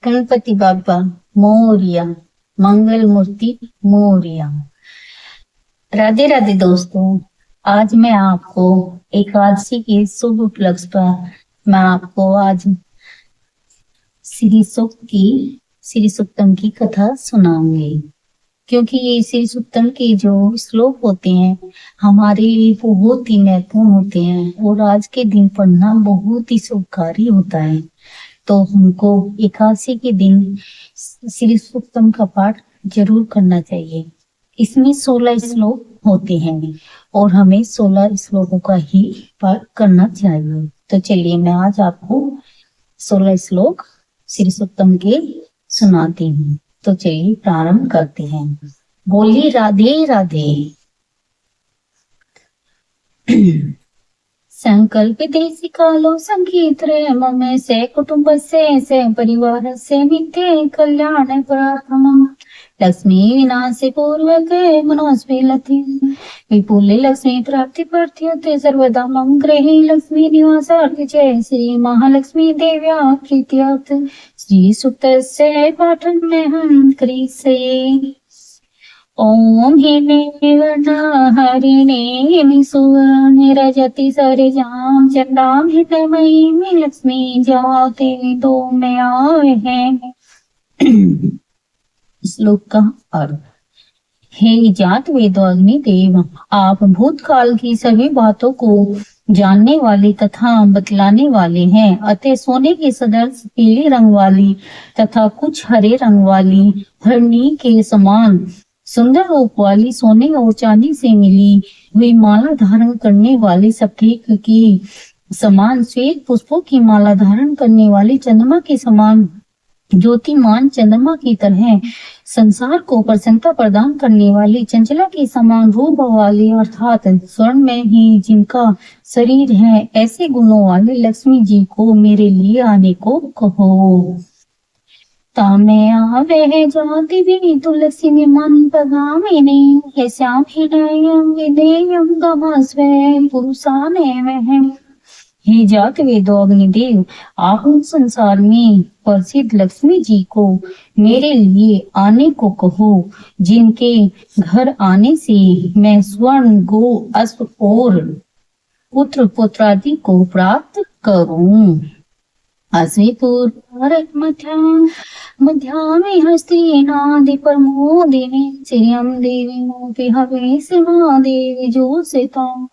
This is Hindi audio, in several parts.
गणपति बाबा मोरिया, मंगल मूर्ति मोरिया। राधे राधे दोस्तों, आज मैं आपको एकादशी के शुभ उपलक्ष्य पर मैं आपको आज श्री सूक्तम की कथा सुनाऊंगी। क्योंकि ये श्री सूक्तम के जो श्लोक होते हैं हमारे लिए बहुत ही महत्वपूर्ण होते हैं और आज के दिन पढ़ना बहुत ही शुभकारी होता है। तो हमको एकादशी के दिन श्री सूक्तम का पाठ जरूर करना चाहिए। इसमें 16 श्लोक होते हैं और हमें 16 श्लोकों का ही पाठ करना चाहिए। तो चलिए मैं आज आपको 16 श्लोक श्री सूक्तम के सुनाती हूँ। तो चलिए प्रारंभ करते हैं। बोलिए राधे राधे। संकल्पिते कालो संगीत्रे मम से कुटुम्बस्य से परिवार से मित्ते कल्याण प्रार्थनम् लक्ष्मी विनाशे पूर्वके मनोस्मे लति विपुले लक्ष्मी प्राप्ति प्रार्थ्यते सर्वदा मम गृहे लक्ष्मी निवासार्थे जय श्री महालक्ष्मी देव्या प्रीत्यार्थ श्री सूक्तस्य पाठं में हम करिष्ये। ओम हिने वर्णा हरिणे सुवर्ण रजति सरजाम चंडाम हितमयी लक्ष्मी जाते दो में आए हैं। श्लोक का अर्थ। हे जात वेदो अग्नि देव, आप भूतकाल की सभी बातों को जानने वाले तथा बतलाने वाले हैं। अतः सोने के सदृश पीले रंग वाली तथा कुछ हरे रंग वाली हरणी के समान सुंदर रूप वाली सोने और चांदी से मिली हुई माला धारण करने वाली सफेद की समान श्वेत पुष्पों की माला धारण करने वाली चंद्रमा के समान ज्योतिमान चंद्रमा की तरह संसार को प्रसन्नता प्रदान करने वाली चंचला के समान रूप वाली अर्थात स्वर्ण में ही जिनका शरीर है ऐसे गुणों वाले लक्ष्मी जी को मेरे लिए आने को कहो। तामे आवे है जाति भी तुलसी में मन पगामिनी है श्याम हृदयम विदेयम गमस्वे पुरुषाने में। हे जात वेदो अग्निदेव, आप उन संसार में प्रसिद्ध लक्ष्मी जी को मेरे लिए आने को कहो जिनके घर आने से मैं स्वर्ण गो अश्व और पुत्र पुत्रादि को प्राप्त करूं। मध्यामे हस्तिनादि प्रमोदिनी श्रियम देवी मोपि हवेशिमा देवी जोषिता।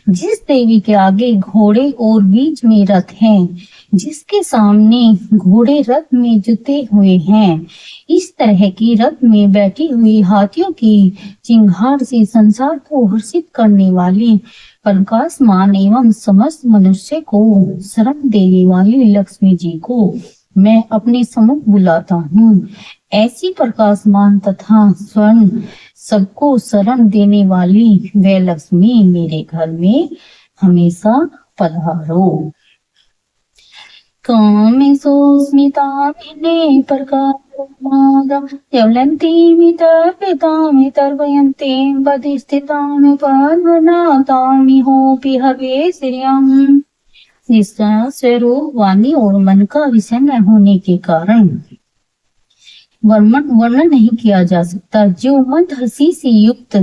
जिस देवी के आगे घोड़े और बीच में रथ हैं, जिसके सामने घोड़े रथ में जुते हुए हैं, इस तरह की रथ में बैठी हुई हाथियों की चिंगार से संसार को हर्षित करने वाली प्रकाशमान एवं समस्त मनुष्य को शरण देने वाली लक्ष्मी जी को मैं अपने सम्मुख बुलाता हूँ। ऐसी प्रकाशमान तथा स्वर्ण सबको शरण देने वाली वह लक्ष्मी मेरे घर में हमेशा पधारो। कामेशो स्मितामिने प्रकाशमादं यवलन्तीमितर्पितामितर्वयन्तीं पतिस्थितामिपर्वनातामिहोऽपि हवे श्रियम्। निष्ठा स्वरूप वाणी और मन का विषय न होने के कारण वर्णन नहीं किया जा सकता। जो मंद हंसी से युक्त,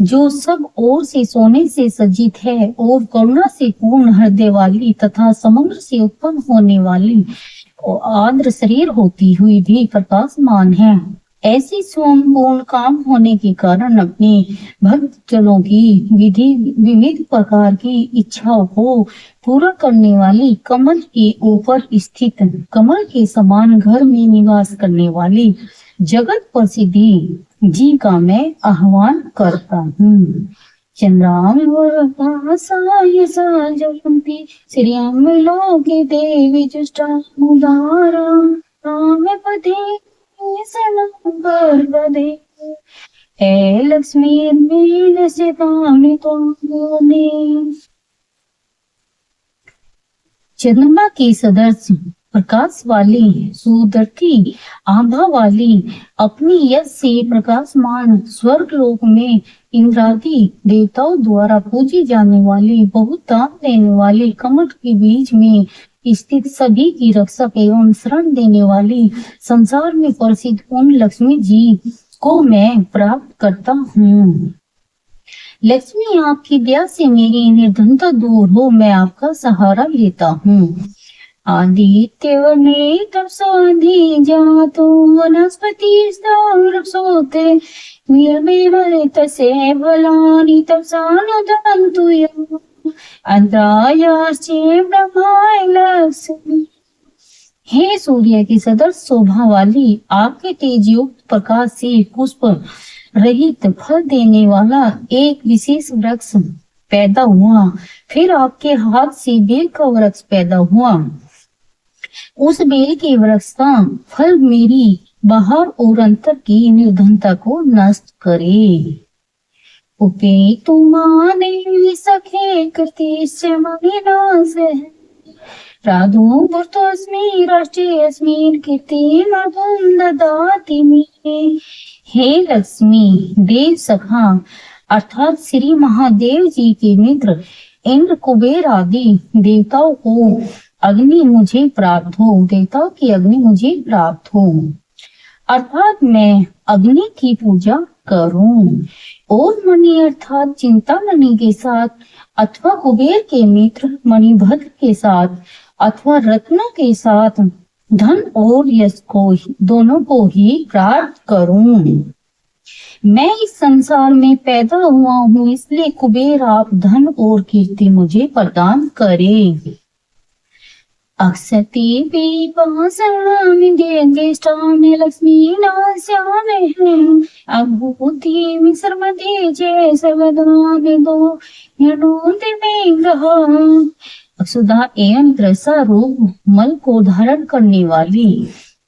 जो सब ओर से सोने से सज्जित है और करुणा से पूर्ण हृदय वाली तथा समुद्र से उत्पन्न होने वाली आर्द्र शरीर होती हुई भी प्रकाशमान है, ऐसी स्वयंपूर्ण काम होने के कारण अपने भक्त जनों की विविध प्रकार की इच्छाओं को पूरा करने वाली कमल के ऊपर स्थित कमल के समान घर में निवास करने वाली जगत प्रसिद्धि जी का मैं आह्वान करता हूँ। चंद्राम जयंती श्रियम लोके देवी जुष्टामुदारा पदे लक्ष्मी चंद्रमा की सदृश प्रकाश वाली सुदर्शी आभा वाली अपनी यश से प्रकाशमान स्वर्ग लोक में इंद्रादि देवताओं द्वारा पूजी जाने वाली बहुत दान देने वाली कमल के बीच में स्थित सभी की रक्षक एवं शरण देने वाली संसार में प्रसिद्ध उन लक्ष्मी जी को मैं प्राप्त करता हूँ। लक्ष्मी, आपकी दया से मेरी निर्धनता दूर हो, मैं आपका सहारा लेता हूँ। आदित्य वर्णे तपसाधि जातो वनस्पति रक्षोते वीरमेव तस्य बलानि तपसानुदन्तु यः अंतरायाश्चे ब्रह्माय लक्ष्मी। हे सूर्य की सदृश शोभा वाली, आपके तेज युक्त प्रकाश से पुष्प रहित फल देने वाला एक विशेष वृक्ष पैदा हुआ। फिर आपके हाथ से बेल का वृक्ष पैदा हुआ। उस बेल के वृक्ष का फल मेरी बाहर और अंतर की निर्धनता को नष्ट करे। उपेतु माने सखे कृतिश्च मणिनासे प्रादुर्भूतोऽस्मि राष्ट्रेऽस्मिन् कीर्तिमर्धं ददाति मे। हे लक्ष्मी, देव सखा अर्थात श्री महादेव जी के मित्र इंद्र, कुबेर आदि देवताओं को अग्नि मुझे प्राप्त हो, देवताओं की अग्नि मुझे प्राप्त हो, अर्थात मैं अग्नि की पूजा करूं। और मणि अर्थात चिंतामणि के साथ अथवा कुबेर के मित्र मणिभद्र के साथ अथवा रत्नों के साथ धन और यश को दोनों को ही प्राप्त करूं। मैं इस संसार में पैदा हुआ हूँ, इसलिए कुबेर आप धन और कीर्ति मुझे प्रदान करें। अक्षति पिपासामि ज्येष्ठामि लक्ष्मी नास्यामि अभूति विसर्मति च सर्वदा विदो यणोति विग्रह। सुधा एवं त्रसा रूप मल को धारण करने वाली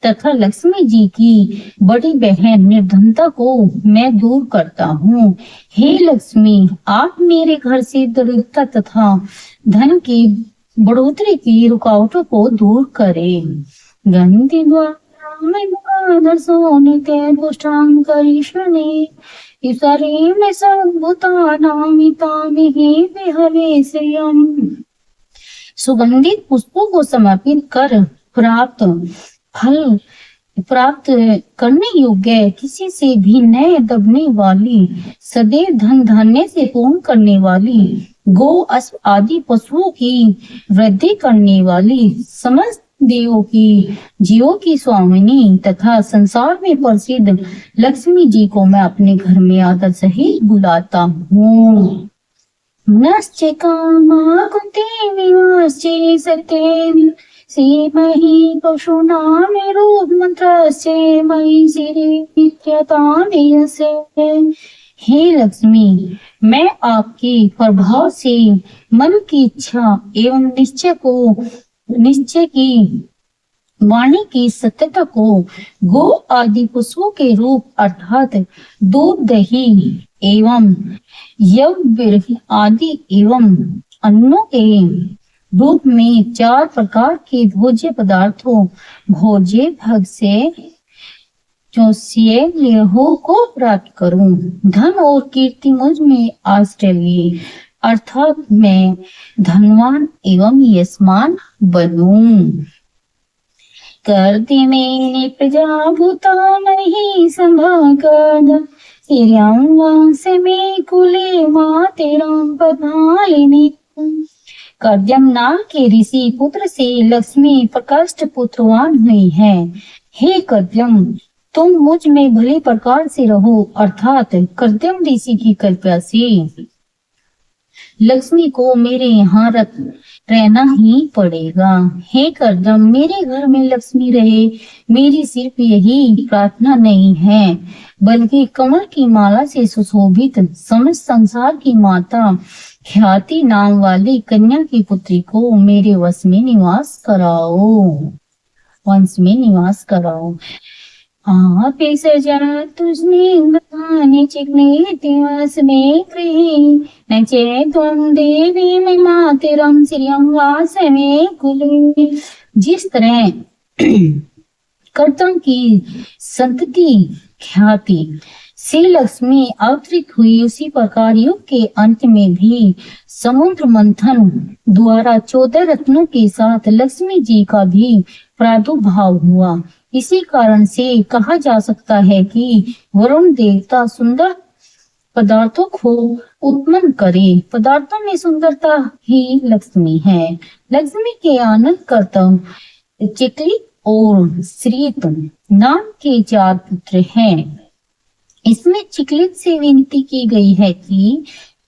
तथा लक्ष्मी जी की बड़ी बहन निर्धनता को मैं दूर करता हूँ। हे लक्ष्मी, आप मेरे घर से दरिद्रता तथा धन की बढ़ोतरी की रुकावटों को दूर करें। गंति द्वारा नित्य पुष्टांग करिष्मणि ईश्वरी में सुगंधित पुष्पों को समर्पित कर प्राप्त फल प्राप्त करने योग्य, किसी से भी न दबने वाली, सदैव धन धान्य से पूर्ण करने वाली, गो अश्व आदि पशुओं की वृद्धि करने वाली, समस्त देवों की जीवों की स्वामिनी तथा संसार में प्रसिद्ध लक्ष्मी जी को मैं अपने घर में आदर सहित बुलाता हूँ। नश्चे कामा कुते निवासे सत्य सीमहि पशूनां रूप मंत्रस्य मयि सिरे नित्यतामियसे। हे लक्ष्मी, मैं आपके प्रभाव से मन की इच्छा एवं निश्चय की वाणी की सत्यता को गो आदि पशुओं के रूप अर्थात दूध, दही एवं यज्ञ आदि एवं अन्नों के रूप में 4 प्रकार के भोज्य पदार्थों भोज्य भग से चौस्य को प्राप्त करूं। धन और कीर्ति मुझ में आश्रय लिए, अर्थात मैं धनवान एवं यशमान बनूं। कर्ति में प्रजा भूता नहीं संभागद से में कुले मातेराम पधालिनी। कर्दम नाम के ऋषि पुत्र से लक्ष्मी प्रकाष्ट पुत्रवान हुई है। हे कर्दम, तुम मुझ में भले प्रकार से रहो, अर्थात कर्दम ऋषि की कृपा से लक्ष्मी को मेरे यहाँ रहना ही पड़ेगा। हे कर्दम, मेरे घर में लक्ष्मी रहे, मेरी सिर्फ यही प्रार्थना नहीं है, बल्कि कमल की माला से सुशोभित समस्त संसार की माता ख्याति नाम वाली कन्या की पुत्री को मेरे वश में निवास कराओ। आप सजा तुझने चिकने दिवस में न चेत्वं देवी में मातरम श्रियं वास में कुले। जिस तरह कर्तम की संतति ख्याति श्री लक्ष्मी अवतरित हुई। उसी प्रकार युग के अंत में भी समुद्र मंथन द्वारा 14 रत्नों के साथ लक्ष्मी जी का भी प्रादुर्भाव हुआ। इसी कारण से कहा जा सकता है कि वरुण देवता सुंदर पदार्थों को उत्पन्न करे। पदार्थों में सुंदरता ही लक्ष्मी है। लक्ष्मी के आनंद कर्तव्य चिकली और श्रीत नाम के 4 पुत्र हैं। इसमें चिकलित से विनती की गई है कि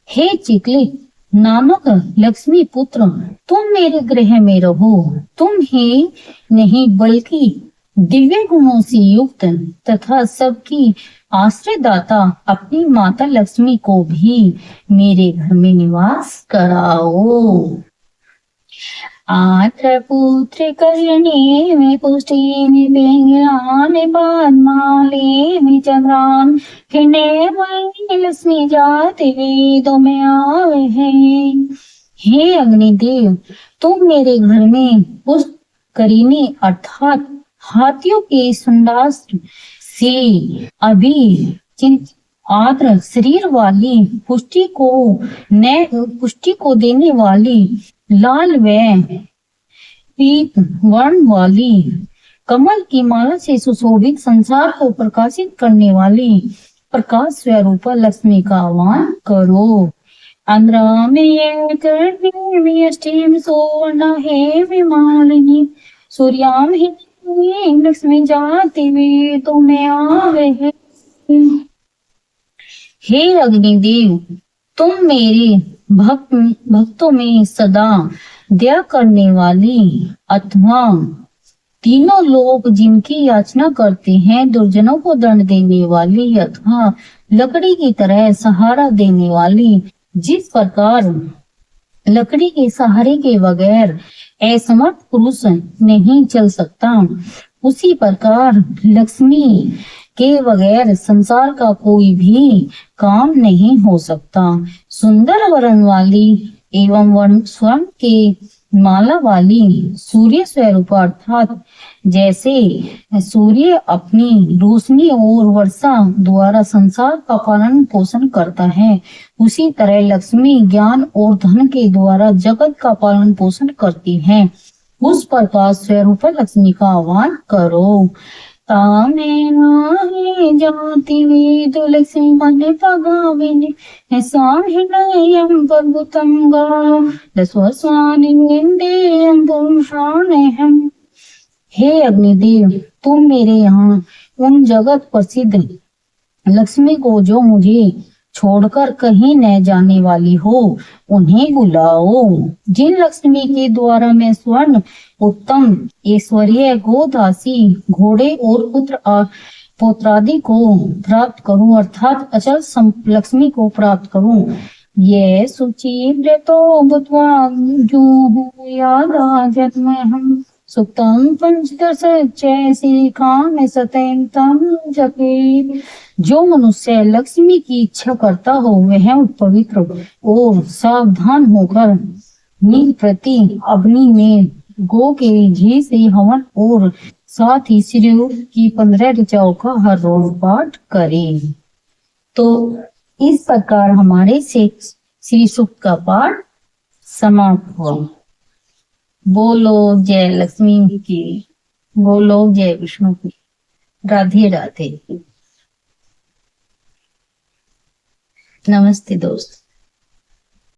हे चिकलित नामक लक्ष्मी पुत्र, तुम मेरे गृह में रहो। तुम ही नहीं बल्कि दिव्य गुणों से युक्त तथा सबकी आश्रयदाता अपनी माता लक्ष्मी को भी मेरे घर में निवास कराओ। आत्र पुत्र करणे में पुष्टि में पिंगलाने बादमाले में चंद्रान हिने वही लक्ष्मी जाति वेदों में आवे हैं। हे अग्निदेव, तुम मेरे घर में पुष्ट करीने अर्थात हाथियों के सुंडास्त्र से अभी आद्र शरीर वाली पुष्टि को देने वाली लाल व पीत वर्ण वाली कमल की माला से सुशोभित संसार को प्रकाशित करने वाली प्रकाश स्वरूपा लक्ष्मी का आह्वान करो। अष्टीम सोना हे विमालिनी सूर्याम ही लक्ष्मी जाति वे तो मैं आवे है। हे अग्निदेव, तुम मेरे भक्तों में सदा दया करने वाली अथवा तीनों लोग जिनकी याचना करते हैं, दुर्जनों को दंड देने वाली अथवा लकड़ी की तरह सहारा देने वाली, जिस प्रकार लकड़ी के सहारे के बगैर असमर्थ पुरुष नहीं चल सकता, उसी प्रकार लक्ष्मी के बगैर संसार का कोई भी काम नहीं हो सकता। सुंदर वर्ण वाली एवं वर्ण स्वर्ण के माला वाली सूर्य स्वरूप अर्थात जैसे सूर्य अपनी रोशनी और वर्षा द्वारा संसार का पालन पोषण करता है, उसी तरह लक्ष्मी ज्ञान और धन के द्वारा जगत का पालन पोषण करती है। उस प्रकार स्वरूप लक्ष्मी का आह्वान करो। तामे जाति वेद लक्ष्मी मन पगाविनी साहिनयं पर्वतंगा लस्वस्वानि निंदेयं पुरुषाणहं। हे अग्निदेव, तुम मेरे यहाँ उन जगत प्रसिद्ध लक्ष्मी को जो मुझे छोड़कर कहीं न जाने वाली हो, उन्हें बुलाओ। जिन लक्ष्मी के द्वारा मैं स्वर्ण उत्तम ऐश्वर्य गोदासी घोड़े और पुत्रादि को प्राप्त करूं अर्थात अचल लक्ष्मी को प्राप्त करूं। ये सुचि तो बुद्ध्वा जो याद हम सुक्तम पंचदश काम सतैन तम जपे। जो मनुष्य लक्ष्मी की इच्छा करता हो वह पवित्र और सावधान होकर निज प्रति अग्नि में गो के घी से हवन और साथ ही श्री की 15 ऋचाओं का हर रोज पाठ करे। तो इस प्रकार हमारे से श्री सूक्त का पाठ समाप्त हुआ। बोलो जय लक्ष्मी की, बोलो जय विष्णु की। राधे राधे। नमस्ते दोस्त।